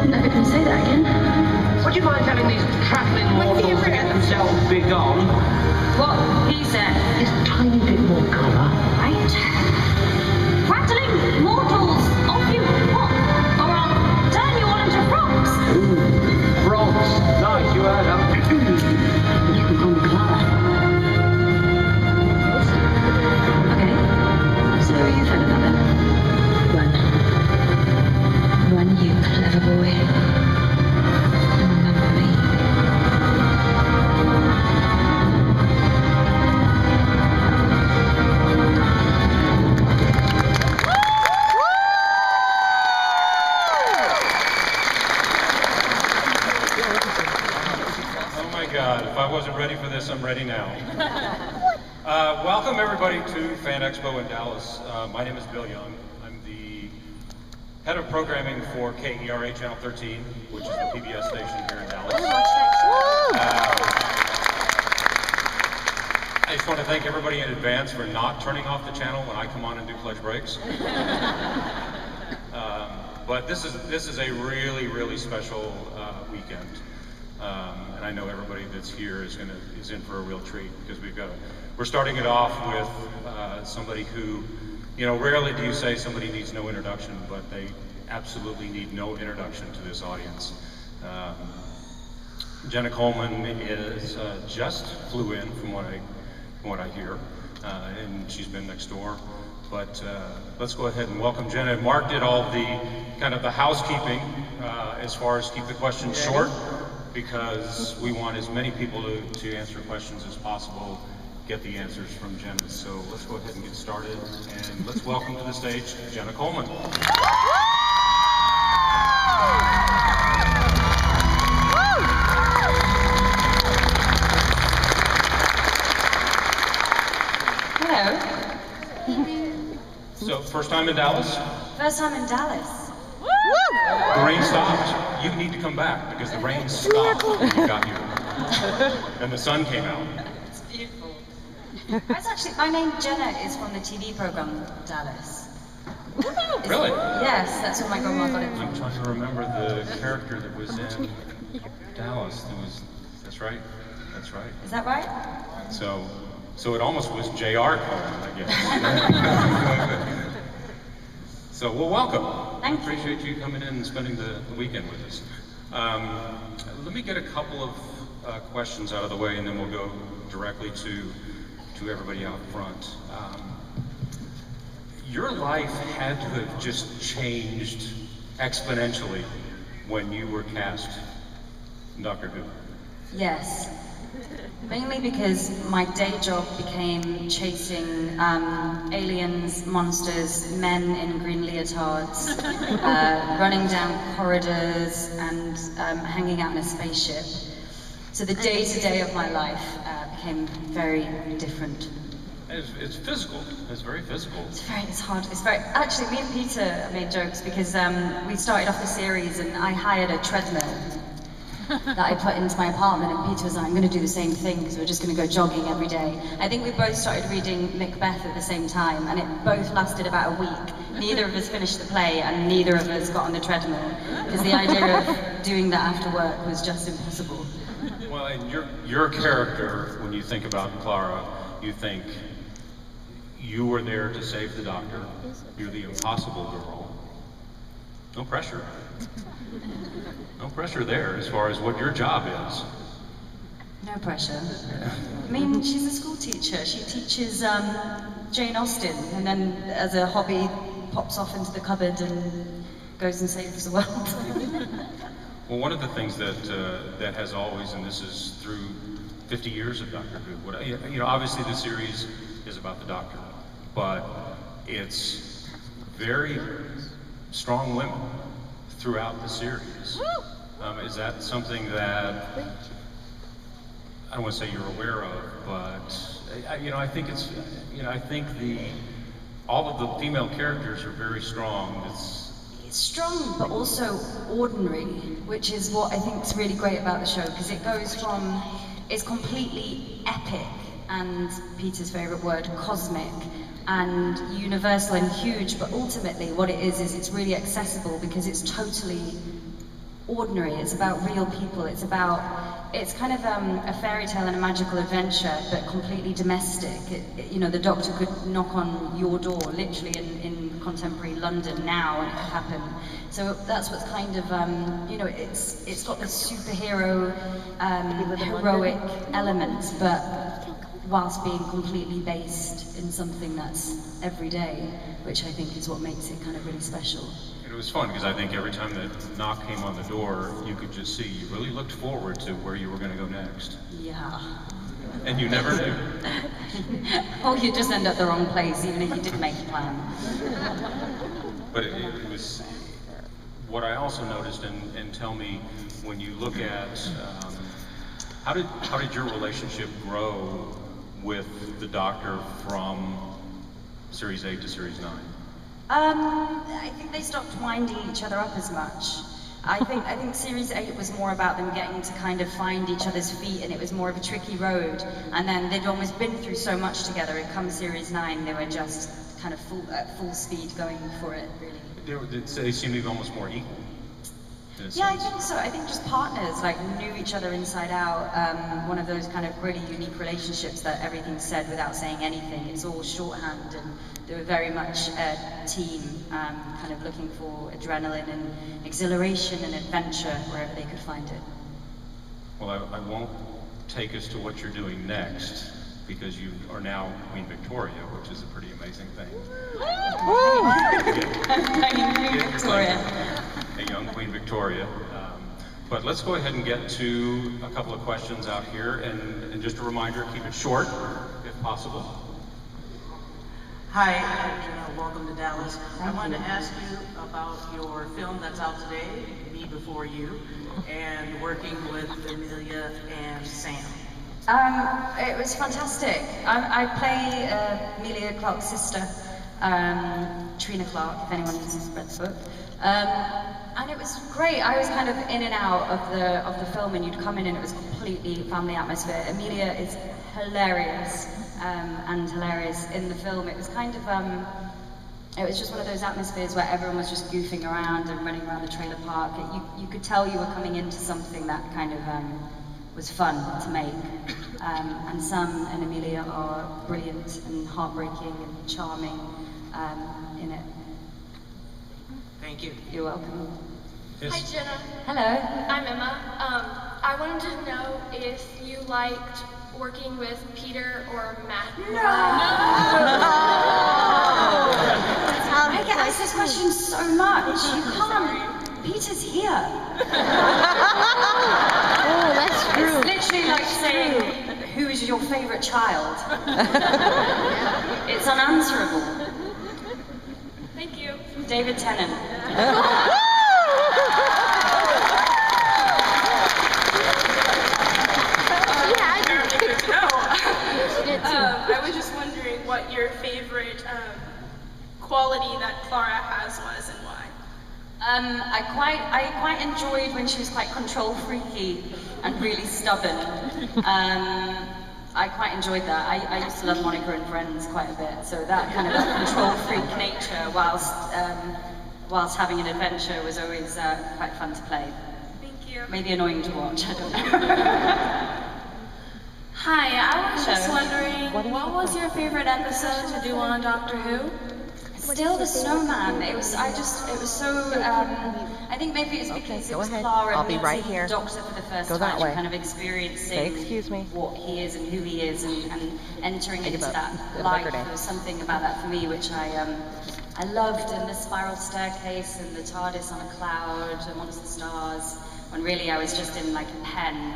Never can say that again. Would you mind telling these travelling mortals to get themselves begone? What he said. Just a tiny bit more colour. Right? Rattling mortals off you. What? Or I'll turn you all into frogs. Ooh, frogs. Nice, you heard them. You can call me Clara. Okay. So you found another. Run, you clever boy. And remember me. Oh my God, if I wasn't ready for this, I'm ready now. Welcome everybody to FanExpo in Dallas. My name is Bill Young. I'm the head of programming for KERA Channel 13, which is the PBS station here in Dallas. I just want to thank everybody in advance for not turning off the channel when I come on and do pledge breaks. But this is a really special weekend, and I know everybody that's here is in for a real treat because we're starting it off with somebody who, you know, rarely do you say somebody needs no introduction, but they absolutely need no introduction to this audience. Jenna Coleman is just flew in from what I hear, and she's been next door. But let's go ahead and welcome Jenna. Mark did all the kind of the housekeeping as far as keep the questions short, because we want as many people to answer questions as possible, get the answers from Jenna. So let's go ahead and get started, and let's welcome to the stage Jenna Coleman. So, first time in Dallas? First time in Dallas. The rain stopped. You need to come back because the rain stopped when you got here. And the sun came out. It's beautiful. That's actually, my name Jenna is from the TV program Dallas. Really? Yes, that's where my grandma got it from. I'm trying to remember the character that was in Dallas. That's right. That's right. Is that right? So it almost was J.R. Coleman, I guess. So, well, welcome. Thank you. Appreciate you coming in and spending the weekend with us. Let me get a couple of questions out of the way, and then we'll go directly to everybody out front. Your life had to have just changed exponentially when you were cast in Doctor Who. Yes. Mainly because my day job became chasing aliens, monsters, men in green leotards, running down corridors and hanging out in a spaceship. So the day-to-day of my life became very different. It's physical. It's very physical. It's hard. Actually, me and Peter made jokes because we started off the series and I hired a treadmill that I put into my apartment, and Peter was like, I'm going to do the same thing because we're just going to go jogging every day. I think we both started reading Macbeth at the same time, and it both lasted about a week. Neither of us finished the play, and neither of us got on the treadmill, because the idea of doing that after work was just impossible. Well, and your character, when you think about Clara, you think you were there to save the Doctor. You're the impossible girl. No pressure. No pressure there as far as what your job is. No pressure. I mean, she's a school teacher. She teaches Jane Austen, and then as a hobby pops off into the cupboard and goes and saves the world. Well, one of the things that has always, and this is through 50 years of Doctor Who, you know, obviously the series is about the Doctor, but it's very strong women throughout the series. Is that something that, I don't want to say you're aware of, but you know, I think it's, you know, I think all of the female characters are very strong. It's strong, but also ordinary, which is what I think is really great about the show, because it goes from, it's completely epic, and Peter's favorite word, cosmic, and universal and huge, but ultimately what it is it's really accessible because it's totally ordinary, it's about real people, it's kind of a fairy tale and a magical adventure, but completely domestic. You know, the Doctor could knock on your door, literally in contemporary London now, and it could happen. So that's what's kind of, you know, it's got this superhero, heroic element, but whilst being completely based in something that's everyday, which I think is what makes it kind of really special. And it was fun because I think every time that knock came on the door, you could just see you really looked forward to where you were going to go next. Yeah. And you never knew. Or you just end up the wrong place, even if you did make a plan. But it was what I also noticed, and tell me, when you look at how did your relationship grow with the Doctor from Series 8 to Series 9? I think they stopped winding each other up as much. I think Series 8 was more about them getting to kind of find each other's feet, and it was more of a tricky road. And then they'd almost been through so much together. It comes Series 9, they were just kind of full speed going for it, really. They seem to be almost more equal. Yeah, I think so. I think just partners, like, knew each other inside out. One of those kind of really unique relationships that everything's said without saying anything. It's all shorthand, and they were very much a team, kind of looking for adrenaline and exhilaration and adventure wherever they could find it. Well, I won't take us to what you're doing next, because you are now Queen Victoria, which is a pretty amazing thing. Queen Victoria. A young Queen Victoria. But let's go ahead and get to a couple of questions out here, and just a reminder, keep it short, if possible. Hi, Jenna, welcome to Dallas. I wanted to ask you about your film that's out today, Me Before You, and working with Amelia and Sam. It was fantastic. I play Amelia Clark's sister, Trina Clark, if anyone has read the book. And it was great. I was kind of in and out of the film, and you'd come in and it was completely family atmosphere. Amelia is hilarious, and hilarious in the film. It was kind of, it was just one of those atmospheres where everyone was just goofing around and running around the trailer park. You could tell you were coming into something that kind of was fun to make. And Sam and Amelia are brilliant and heartbreaking and charming in it. Thank you. You're welcome. Yes. Hi, Jenna. Hello. I'm Emma. I wanted to know if you liked working with Peter or Matt. No! I get asked this question so much. You can't. Peter's here. Oh, that's true. It's literally like saying, who is your favorite child? It's unanswerable. Thank you. David Tennant. I was just wondering what your favorite quality that Clara has was and why. I quite enjoyed when she was quite control freaky and really stubborn. I quite enjoyed that. I used to love Monica and Friends quite a bit, so that kind of control freak nature whilst having an adventure was always quite fun to play. Thank you. Maybe annoying to watch, I don't know. Hi, I was just Hello. wondering, what was your favorite episode to do on Doctor Who? Still the snowman. It was so. I think maybe it's because it was Clara I'll be right meeting here. the Doctor for the first Go that time, way. kind of experiencing Say excuse me. what he is and who he is, and entering Think into about that the life. record day. There was something about that for me which I loved, and the spiral staircase and the TARDIS on a cloud amongst the stars. When really I was just in like a pen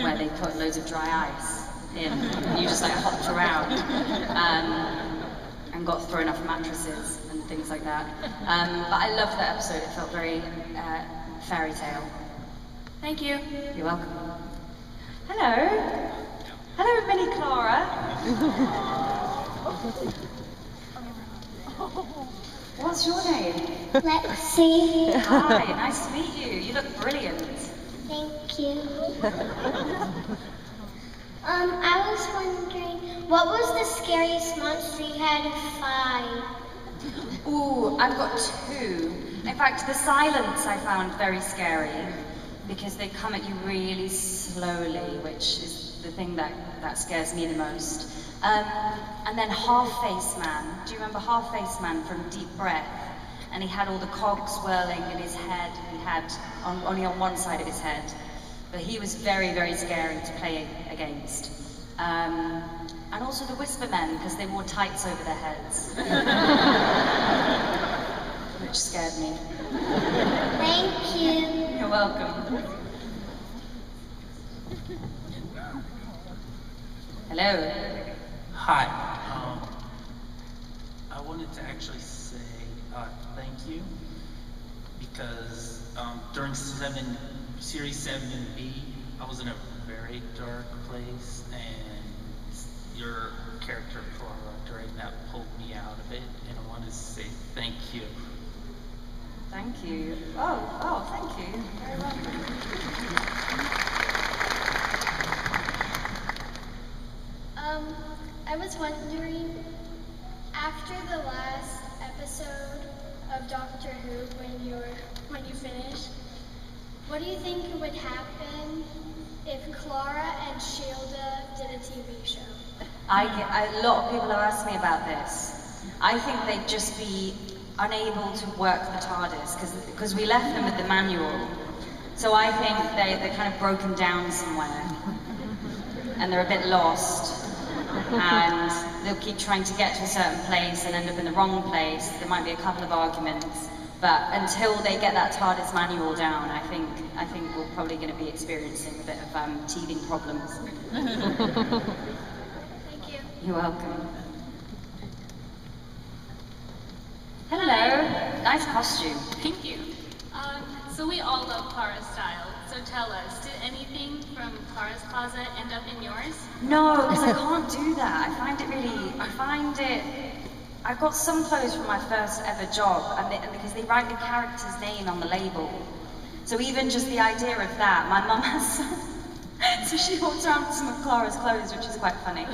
where they put loads of dry ice in, and you just like hopped around. And got thrown off mattresses and things like that. But I loved that episode. It felt very fairy tale. Thank you. You're welcome. Hello. Hello, Mini Clara. What's your name? Lexi. Hi, nice to meet you. You look brilliant. Thank you. I was wondering, what was the scariest monster you had to fight? Ooh, I've got two. In fact, the silence I found very scary because they come at you really slowly, which is the thing that scares me the most. And then Half-Face Man. Do you remember Half-Face Man from Deep Breath? And he had all the cogs swirling in his head. He had only on one side of his head. But he was very, very scary to play against. And also the Whisper Men, because they wore tights over their heads. Which scared me. Thank you. You're welcome. Hello. Hi. I wanted to actually say thank you because during Series 7B, I was in a very dark place, and your character Clara during that pulled me out of it, and I wanted to say thank you. Thank you. Oh, thank you. Very welcome. I was wondering, after the last episode of Doctor Who, when you finish, what do you think would happen if Clara and Shilda did a TV show? A lot of people have asked me about this. I think they'd just be unable to work the TARDIS because we left them with the manual. So I think they're kind of broken down somewhere and they're a bit lost. And they'll keep trying to get to a certain place and end up in the wrong place. There might be a couple of arguments, but until they get that TARDIS manual down, I think we're probably going to be experiencing a bit of teething problems. Thank you. You're welcome. Hello. Nice costume. Thank you. So we all love Clara's style. So tell us, did anything from Clara's closet end up in yours? No, because I can't do that. I've got some clothes from my first ever job, and because they write the character's name on the label. So even just the idea of that, my mum has some. So she walked around with some of Clara's clothes, which is quite funny.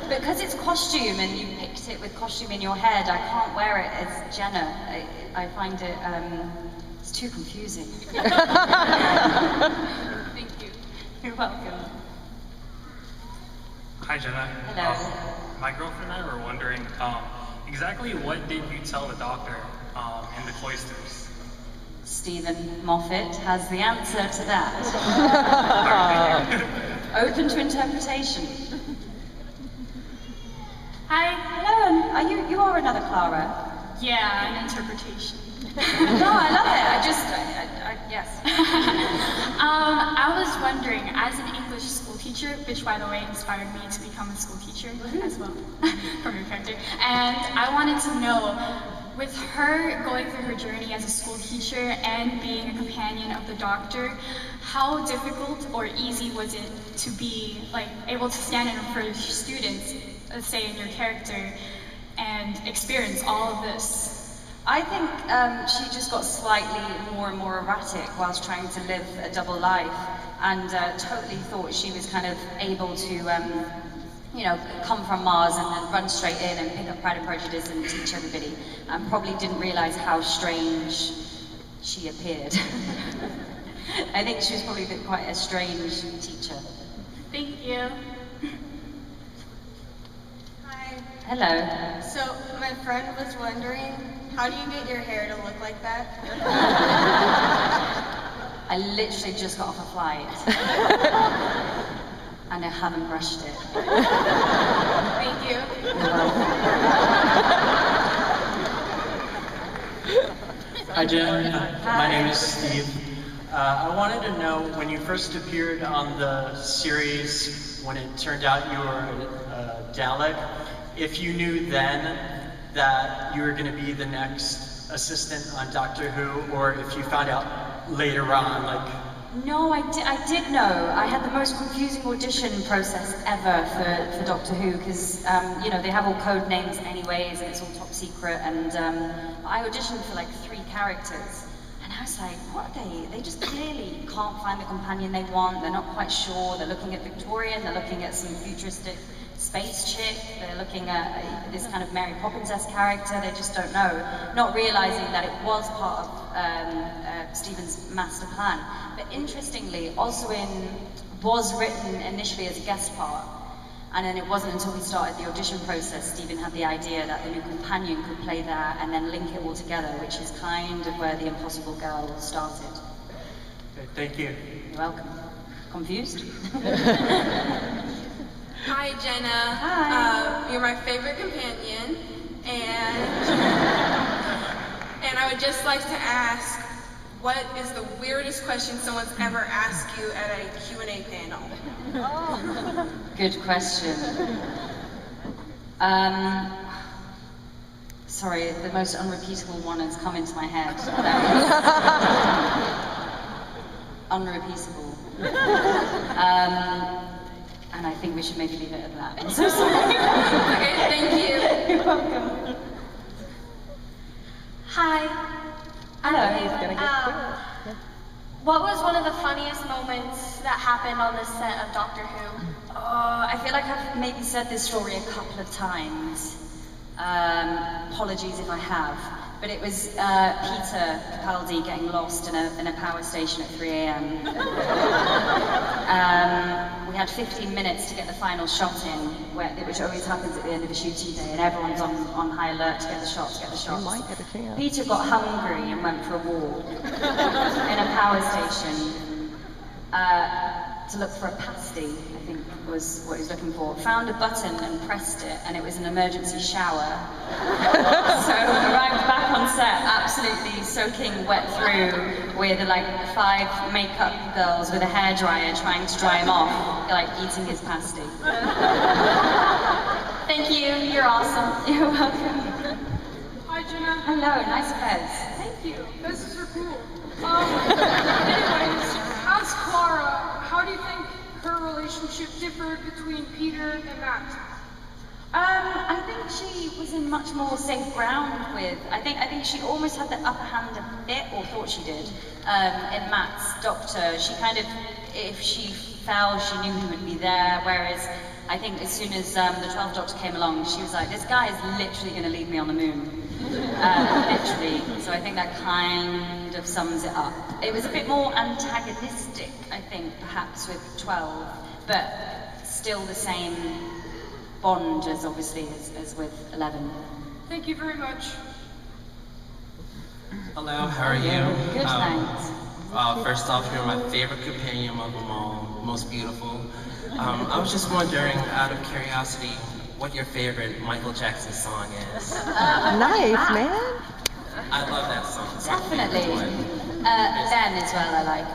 Because it's costume and you picked it with costume in your head, I can't wear it as Jenna. I find it, it's too confusing. Thank you. You're welcome. Hi, Jenna. Hello. My girlfriend and I were wondering, exactly what did you tell the doctor in the cloisters? Stephen Moffat has the answer to that. Open to interpretation. Hi. Hello, you are another Clara. Yeah, an interpretation. No, I love it. Yes. I was wondering, as an English school teacher, which by the way inspired me to become a school teacher as well, from your character, and I wanted to know, with her going through her journey as a school teacher and being a companion of the Doctor, how difficult or easy was it to be able to stand in front of students, let's say in your character, and experience all of this? I think she just got slightly more and more erratic whilst trying to live a double life, and totally thought she was kind of able to, come from Mars and then run straight in and pick up Pride and Prejudice and teach everybody, and probably didn't realise how strange she appeared. I think she was probably quite a strange teacher. Thank you. Hi. Hello. So, my friend was wondering, how do you get your hair to look like that? I literally just got off a flight. And I haven't brushed it. Thank you. Hi, Jen. My name is Steve. I wanted to know, when you first appeared on the series, when it turned out you were a Dalek, if you knew then that you were going to be the next assistant on Doctor Who, or if you found out later on, No, I did know. I had the most confusing audition process ever for Doctor Who, because, they have all code names anyways, and it's all top secret, and I auditioned for 3 characters, and I was like, what are they? They just clearly can't find the companion they want, they're not quite sure, they're looking at Victorian, they're looking at some futuristic space chick, they're looking at this kind of Mary Poppins-esque character, they just don't know, not realizing that it was part of Stephen's master plan. But interestingly, Oswin was written initially as a guest part, and then it wasn't until we started the audition process Stephen had the idea that the new companion could play there and then link it all together, which is kind of where the Impossible Girl started. Okay, thank you. You're welcome. Confused? Hi, Jenna. Hi. You're my favorite companion, and I would just like to ask, what is the weirdest question someone's ever asked you at a Q&A panel? Oh. Good question. Sorry, the most unrepeatable one has come into my head. Unrepeatable. And I think we should maybe leave it at that. I'm so sorry. Okay, thank you. You're welcome. Hi. Hello. What was one of the funniest moments that happened on the set of Doctor Who? I feel like I've maybe said this story a couple of times. Apologies if I have. But it was Peter Capaldi getting lost in a power station at 3 a.m. We had 15 minutes to get the final shot in, which always happens at the end of a shooting day, and everyone's on high alert to get the shots, Peter got hungry and went for a walk in a power station to look for a pasty, I think was what he was looking for. Found a button and pressed it, and it was an emergency shower. So arrived back on set, absolutely soaking wet through, with like 5 makeup girls with a hairdryer trying to dry him off, like eating his pasty. Thank you, you're awesome. You're welcome. Hi, Jenna. Hello, nice fez. Thank you. Fezes are cool. Anyways, as Clara, how do you think her relationship differed between Peter and Matt? I think she was in much more safe ground with. I think she almost had the upper hand a bit, or thought she did. In Matt's Doctor, she kind of, if she fell, she knew he would be there. Whereas I think as soon as the 12th Doctor came along, she was like, "This guy is literally going to leave me on the moon." Literally. So I think that kind of sums it up. It was a bit more antagonistic, I think, perhaps with 12, but still the same bond as obviously as with 11. Thank you very much. Hello, how are you? Good, thanks. First off, you're my favorite companion of them all, most beautiful. I was just wondering, out of curiosity, what your favorite Michael Jackson song is. Nice, man. I love that song. Definitely. Ben as well, I like.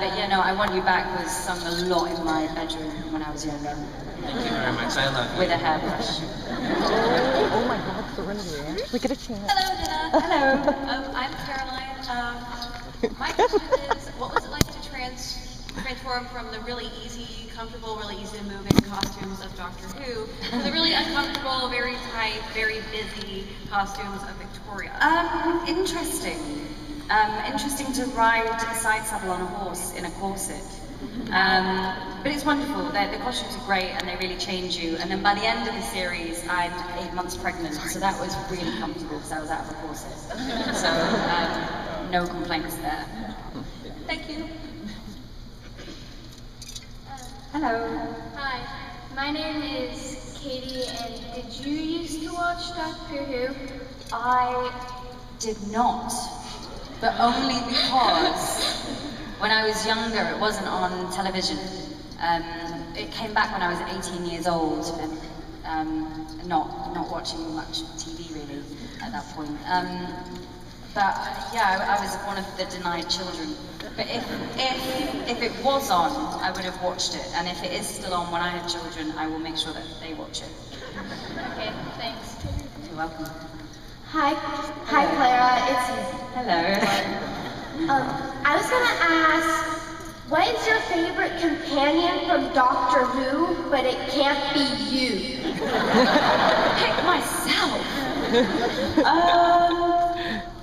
But yeah, no, I Want You Back was sung a lot in my bedroom when I was younger. Thank you very much. I love you. With a hairbrush. Oh my God, Serenity. We get a chance. Hello, Jenna. Hello. I'm Caroline. My question is, what was it like to transform from the really easy, comfortable, really easy to move in costumes of Doctor Who to the really uncomfortable, very tight, very busy costumes of Victoria? Interesting. Interesting to ride a side saddle on a horse in a corset. But it's wonderful. The costumes are great and they really change you. And then by the end of the series, I'm 8 months pregnant, so that was really comfortable because I was out of a corset. So no complaints there. Thank you. Hello. Hi, my name is Katie, and did you used to watch Doctor Who? I did not, but only because when I was younger it wasn't on television. It came back when I was 18 years old and not watching much TV really at that point. But yeah, I was one of the denied children. But if it was on, I would have watched it. And if it is still on when I have children, I will make sure that they watch it. Okay, thanks. You're welcome. Hi, Clara, it's Hello. I was gonna ask, what is your favorite companion from Doctor Who, but it can't be you? Pick myself.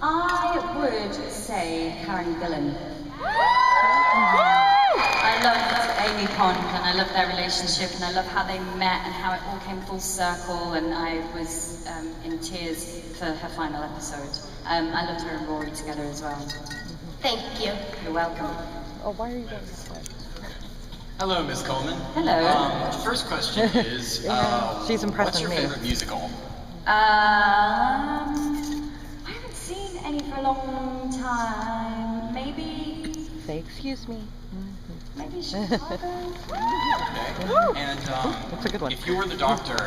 I would say Karen Gillan. I loved Amy Pond, and I love their relationship, and I love how they met and how it all came full circle, and I was in tears for her final episode. I loved her and Rory together as well. Thank you. You're welcome. Oh, why are you going this way? Hello, Ms. Coleman. Hello. First question is, She's what's impressing your me. favorite musical? I haven't seen any for a long time. Maybe. Say, excuse me. Maybe Chicago. Okay. And That's a good one. if you were the doctor,